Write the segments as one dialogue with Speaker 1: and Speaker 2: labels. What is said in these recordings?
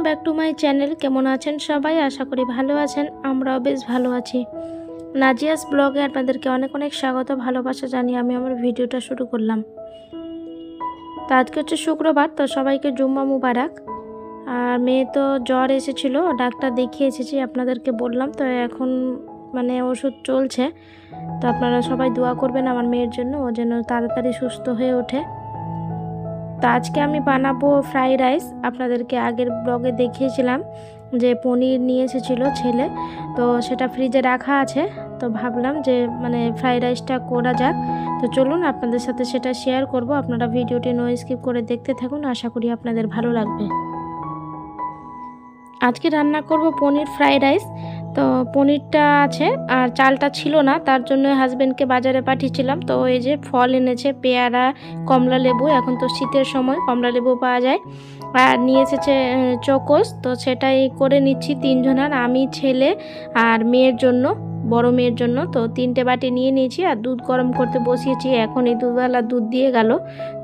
Speaker 1: Back to my channel. কেমন আছেন সবাই? আশা করি ভালো আছেন। আমরাও বেশ ভালো আছি। নাজিয়াস ব্লগে আপনাদেরকে অনেক অনেক স্বাগত, ভালোবাসা জানিয়ে আমি আমার ভিডিওটা শুরু করলাম। তো আজকে হচ্ছে শুক্রবার, তো সবাইকে জুম্মা মুবারক। আর মেয়ে তো জ্বর এসেছিলো, ডাক্তার দেখিয়ে এসেছি, আপনাদেরকে বললাম। তো এখন ওষুধ চলছে। তো আপনারা সবাই দোয়া করবেন আমার মেয়ের জন্য, ও যেন তাড়াতাড়ি সুস্থ হয়ে ওঠে। তো আজকে আমি বানাবো ফ্রাইড রাইস। আপনাদেরকে আগের ব্লগে দেখিয়েছিলাম যে পনির নিয়ে এসেছিলো ছেলে, তো সেটা ফ্রিজে রাখা আছে। তো ভাবলাম যে ফ্রাইড রাইসটা করা যাক। তো চলুন আপনাদের সাথে সেটা শেয়ার করব। আপনারা ভিডিওটি নো স্কিপ করে দেখতে থাকুন, আশা করি আপনাদের ভালো লাগবে। আজকে রান্না করব পনির ফ্রাইড রাইস। তো পনিরটা আছে আর চালটা ছিল না, তার জন্য হাজব্যান্ডকে বাজারে পাঠিয়েছিলাম। তো এই যে ফল এনেছে, পেয়ারা, কমলা লেবু, এখন তো শীতের সময় কমলা লেবু পাওয়া যায়। আর নিয়ে এসেছে চকোস, তো সেটাই করে নিচ্ছি তিনজনের, আমি, ছেলে আর মেয়ের জন্য, বড় মেয়ের জন্য। তো 3টে বাটি নিয়ে নিয়েছি আর দুধ গরম করতে বসিয়েছি। এখন এই দুধওয়ালা দুধ দিয়ে গেল,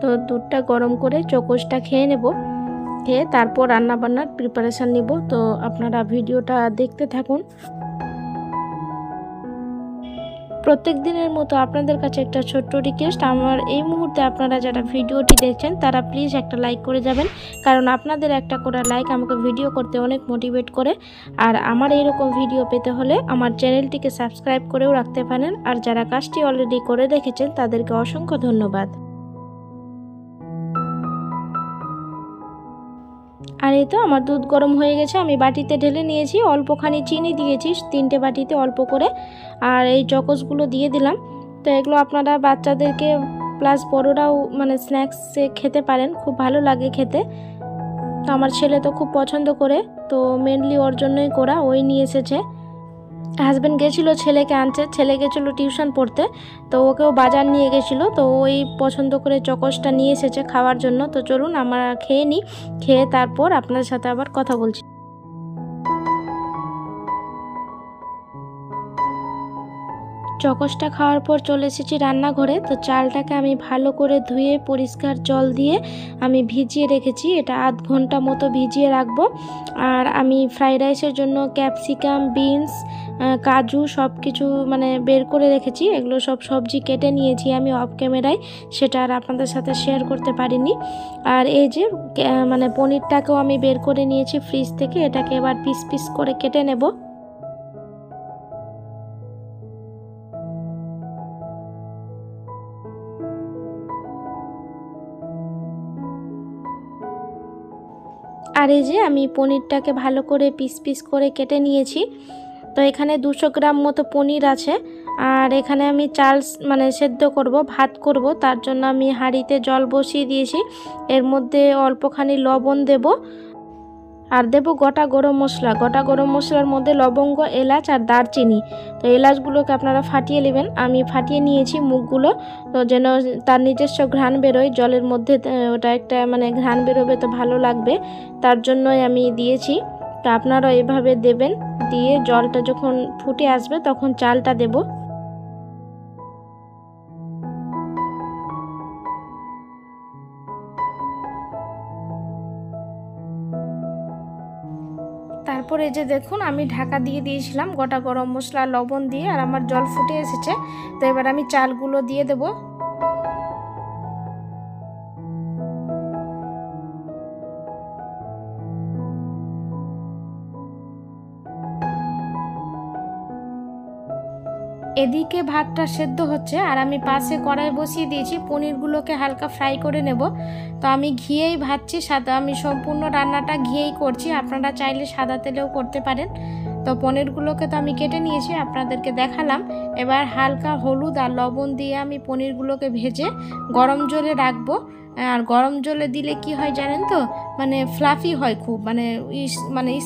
Speaker 1: তো দুধটা গরম করে চকোসটা খেয়ে নেব। খেয়ে তারপর রান্নাবান্নার প্রিপারেশান নিব। তো আপনারা ভিডিওটা দেখতে থাকুন। প্রত্যেক দিনের মতো আপনাদের কাছে একটা ছোট্ট রিকোয়েস্ট, আমার এই মুহূর্তে আপনারা যারা ভিডিওটি দেখছেন তারা প্লিজ একটা লাইক করে যাবেন, কারণ আপনাদের একটা করে লাইক আমাকে ভিডিও করতে অনেক মোটিভেট করে। আর আমার এইরকম ভিডিও পেতে হলে আমার চ্যানেলটিকে সাবস্ক্রাইব করেও রাখতে পারেন। আর যারা কাজটি অলরেডি করে রেখেছেন তাদেরকে অসংখ্য ধন্যবাদ। আর এই তো আমার দুধ গরম হয়ে গেছে, আমি বাটিতে ঢেলে নিয়েছি। অল্পখানি চিনি দিয়েছি 3টে বাটিতে, অল্প করে। আর এই চকোসগুলো দিয়ে দিলাম। তো এগুলো আপনারা বাচ্চাদেরকে প্লাস বড়রাও স্ন্যাক্সে খেতে পারেন, খুব ভালো লাগে খেতে। তো আমার ছেলে তো খুব পছন্দ করে, তো মেনলি ওর জন্যই করা, ওই নিয়ে এসেছে। হাজব্যান্ড গেছিলো ছেলেকে আনছে, ছেলে গেছিলো টিউশন পড়তে, তো ওকেও বাজার নিয়ে গেছিলো। তো ওই পছন্দ করে চকোসটা নিয়ে এসেছে খাওয়ার জন্য। তো চলুন আমরা খেয়ে নিই, খেয়ে তারপর আপনার সাথে আবার কথা বলছি। চকোসটা খাওয়ার পর চলে এসেছি রান্নাঘরে। তো চালটাকে আমি ভালো করে ধুয়ে পরিষ্কার জল দিয়ে আমি ভিজিয়ে রেখেছি, এটা আধ ঘন্টা মতো ভিজিয়ে রাখবো। আর আমি ফ্রাইড রাইসের জন্য ক্যাপসিকাম, বিনস, কাজু সব কিছু বের করে রেখেছি। এগুলো সব সবজি কেটে নিয়েছি আমি অফ ক্যামেরায়, সেটা আর আপনাদের সাথে শেয়ার করতে পারিনি। আর এই যে পনিরটাকেও আমি বের করে নিয়েছি ফ্রিজ থেকে, এটাকে এবার পিস পিস করে কেটে নেব। আর এই যে আমি পনিরটাকে ভালো করে পিস পিস করে কেটে নিয়েছি। তো এখানে 200 গ্রাম মতো পনির আছে। আর এখানে আমি চাল সেদ্ধ করব, ভাত করব, তার জন্য আমি হাঁড়িতে জল বসিয়ে দিয়েছি। এর মধ্যে অল্পখানি লবণ দেব, আর দেব গোটা গরম মশলা। গোটা গরম মশলার মধ্যে লবঙ্গ, এলাচ আর দারচিনি। তো এলাচগুলোকে আপনারা ফাটিয়ে নেবেন, আমি ফাটিয়ে নিয়েছি মুখগুলো, তো যেন তার নিজস্ব ঘ্রাণ বেরোয় জলের মধ্যে, ওটা একটা ঘ্রাণ বেরোবে, তো ভালো লাগবে, তার জন্যই আমি দিয়েছি। তো আপনারাও এভাবে দেবেন, দিয়ে জলটা যখন ফুটে আসবে তখন চালটা দেব। তারপরে যে দেখুন আমি ঢাকা দিয়ে দিয়েছিলাম গোটা গরম মশলা লবণ দিয়ে, আর আমার জল ফুটে এসেছে। তো এবার আমি চালগুলো দিয়ে দেব। এদিকে ভাতটা সেদ্ধ হচ্ছে আর আমি পাশে কড়াই বসিয়ে দিয়েছি, পনিরগুলোকে হালকা ফ্রাই করে নেব। তো আমি ঘিয়েই ভাজছি, সাদা, আমি সম্পূর্ণ রান্নাটা ঘিয়েই করছি, আপনারা চাইলে সাদা তেলেও করতে পারেন। তো পনিরগুলোকে তো আমি কেটে নিয়েছি, আপনাদেরকে দেখালাম। এবার হালকা হলুদ আর লবণ দিয়ে আমি পনিরগুলোকে ভেজে গরম জলে রাখবো। আর গরম জলে দিলে কি হয় জানেন তো, ফ্লাফি হয় খুব,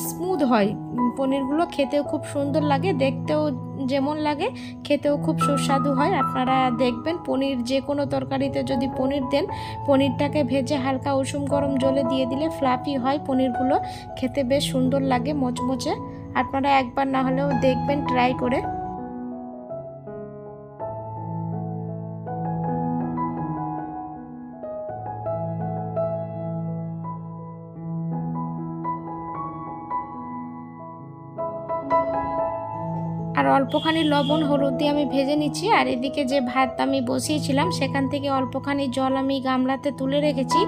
Speaker 1: স্মুথ হয় পনিরগুলো, খেতেও খুব সুন্দর লাগে, দেখতেও যেমন লাগে খেতেও খুব সুস্বাদু হয়। আপনারা দেখবেন পনির যে কোনো তরকারিতে যদি পনির দেন, পনিরটাকে ভেজে হালকা উষুম গরম জলে দিয়ে দিলে ফ্লাফি হয় পনিরগুলো, খেতে বেশ সুন্দর লাগে, মোচমোচে। আপনারা একবার না হলেও দেখবেন ট্রাই করে। অল্পখানি লবণ হলুদ দিয়ে আমি ভেজে নিচ্ছি। আর এদিকে যে ভাত আমি বসিয়েছিলাম সেখান থেকে অল্পখানি জল আমি গামলাতে তুলে রেখেছি,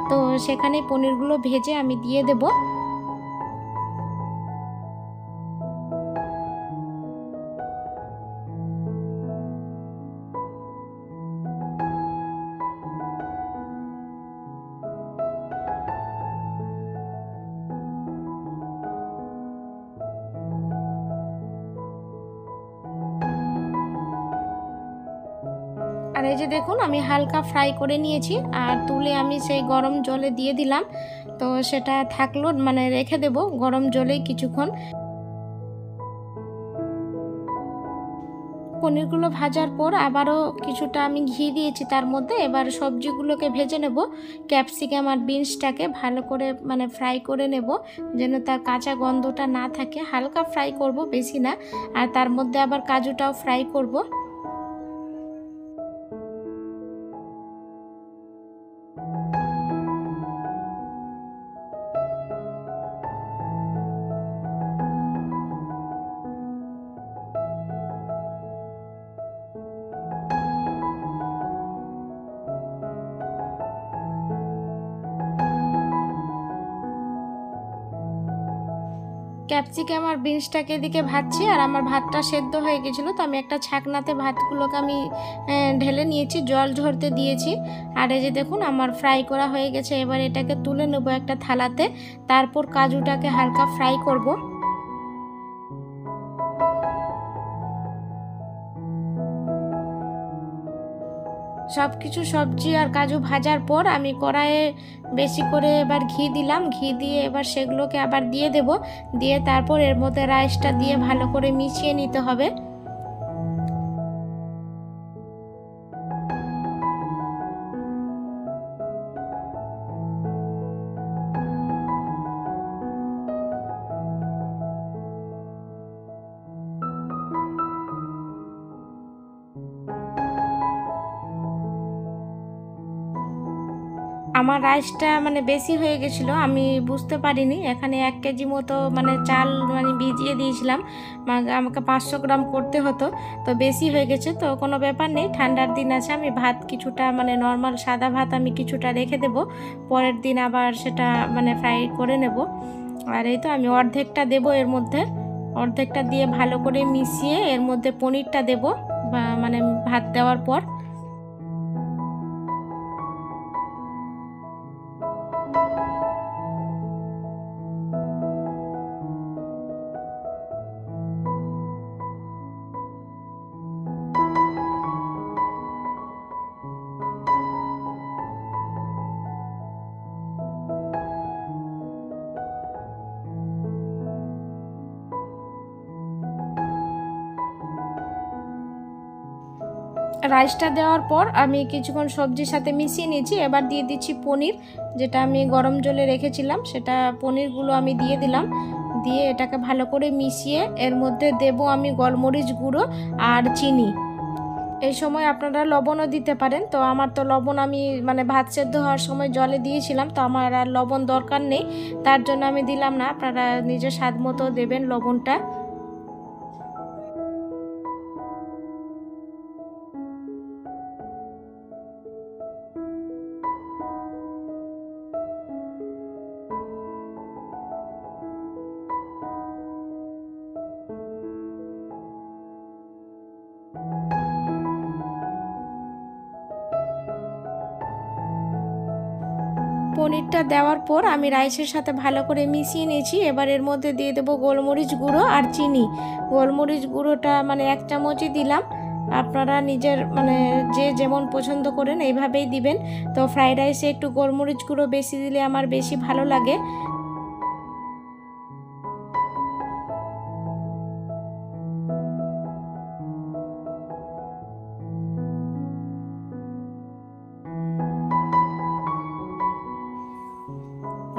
Speaker 1: তো সেখানে পনিরগুলো ভেজে আমি দিয়ে দেব। আর এই যে দেখুন আমি হালকা ফ্রাই করে নিয়েছি, আর তুলে আমি সেই গরম জলে দিয়ে দিলাম। তো সেটা থাকলো, মানে রেখে দেব গরম জলেই কিছুক্ষণ। পনিরগুলো ভাজার পর আবারও কিছুটা আমি ঘি দিয়েছি তার মধ্যে। এবার সবজিগুলোকে ভেজে নেব। ক্যাপসিকাম আর বিনসটাকে ভালো করে মানে ফ্রাই করে নেব, যেন তার কাঁচা গন্ধটা না থাকে। হালকা ফ্রাই করব, বেশি না। আর তার মধ্যে আবার কাজুটাও ফ্রাই করব। ক্যাপসিকাম আর বিনসটাকে এদিকে ভাজছি, আর আমার ভাতটা সেদ্ধ হয়ে গেছিলো, তো আমি একটা ছাকনাতে ভাতগুলোকে আমি ঢেলে নিয়েছি, জল ঝরতে দিয়েছি। আর এই যে দেখুন আমার ফ্রাই করা হয়ে গেছে। এবার এটাকে তুলে নেবো একটা থালাতে, তারপর কাজুটাকে হালকা ফ্রাই করব। সব কিছু সবজি আর কাজু ভাজার পর আমি কড়াইয়ে বেশি করে এবার ঘি দিলাম। ঘি দিয়ে এবার সেগুলোকে আবার দিয়ে দেব। দিয়ে তারপর এর মধ্যে রাইসটা দিয়ে ভালো করে মিশিয়ে নিতে হবে। আমার রাইসটা মানে বেশি হয়ে গেছিলো, আমি বুঝতে পারিনি। এখানে 1 কেজি মতো মানে চাল মানে ভিজিয়ে দিয়েছিলাম, আমাকে 500 গ্রাম করতে হতো, তো বেশি হয়ে গেছে। তো কোনো ব্যাপার নেই, ঠান্ডার দিন আছে। আমি ভাত কিছুটা মানে নর্মাল সাদা ভাত আমি কিছুটা রেখে দেব, পরের দিন আবার সেটা মানে ফ্রাই করে নেব। আর এই তো আমি অর্ধেকটা দেব এর মধ্যে, অর্ধেকটা দিয়ে ভালো করে মিশিয়ে এর মধ্যে পনিরটা দেব মানে ভাত দেওয়ার পর। রাইসটা দেওয়ার পর আমি কিছুক্ষণ সবজির সাথে মিশিয়ে নিয়েছি। এবার দিয়ে দিচ্ছি পনির, যেটা আমি গরম জলে রেখেছিলাম, সেটা পনিরগুলো আমি দিয়ে দিলাম। দিয়ে এটাকে ভালো করে মিশিয়ে এর মধ্যে দেব আমি গোলমরিচ গুঁড়ো আর চিনি। এই সময় আপনারা লবণও দিতে পারেন। তো আমার তো লবণ আমি মানে ভাত সেদ্ধ হওয়ার সময় জলে দিয়েছিলাম, তো আমার আর লবণ দরকার নেই, তার জন্য আমি দিলাম না। আপনারা নিজের স্বাদ মতো দেবেন লবণটা। পনিরটা দেওয়ার পর আমি রাইসের সাথে ভালো করে মিশিয়ে নিয়েছি। এবার এর মধ্যে দিয়ে দেবো গোলমরিচ গুঁড়ো আর চিনি। গোলমরিচ গুঁড়োটা মানে 1 চামচই দিলাম, আপনারা নিজের মানে যে যেমন পছন্দ করেন এইভাবেই দিবেন। তো ফ্রাইড রাইসে একটু গোলমরিচ গুঁড়ো বেশি দিলে আমার বেশি ভালো লাগে।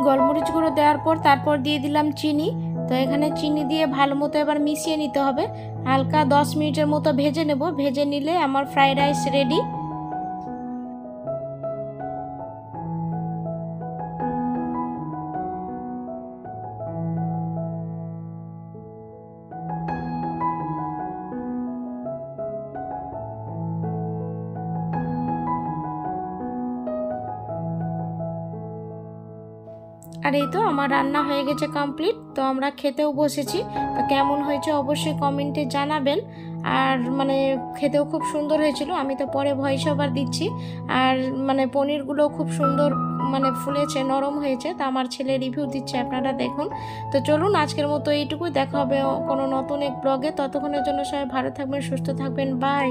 Speaker 1: গোলমরিচ গুঁড়ো দেওয়ার পর তারপর দিয়ে দিলাম চিনি। তো এখানে চিনি দিয়ে ভালো মতো এবার মিশিয়ে নিতে হবে। হালকা 10 মিনিটের মতো ভেজে নেব। ভেজে নিলে আমার ফ্রাইড রাইস রেডি। আর এই তো আমার রান্না হয়ে গেছে কমপ্লিট, তো আমরা খেতেও বসেছি। তো কেমন হয়েছে অবশ্যই কমেন্টে জানাবেন। আর মানে খেতেও খুব সুন্দর হয়েছিল, আমি তো পরে ভয়েস ওভার দিচ্ছি। আর মানে পনিরগুলো খুব সুন্দর মানে ফুলেছে, নরম হয়েছে। তো আমার ছেলে রিভিউ দিচ্ছে, আপনারা দেখুন। তো চলুন আজকের মতো এইটুকুই, দেখা হবে কোনো নতুন এক ব্লগে। ততক্ষণের জন্য সবাই ভালো থাকবেন, সুস্থ থাকবেন, বাই।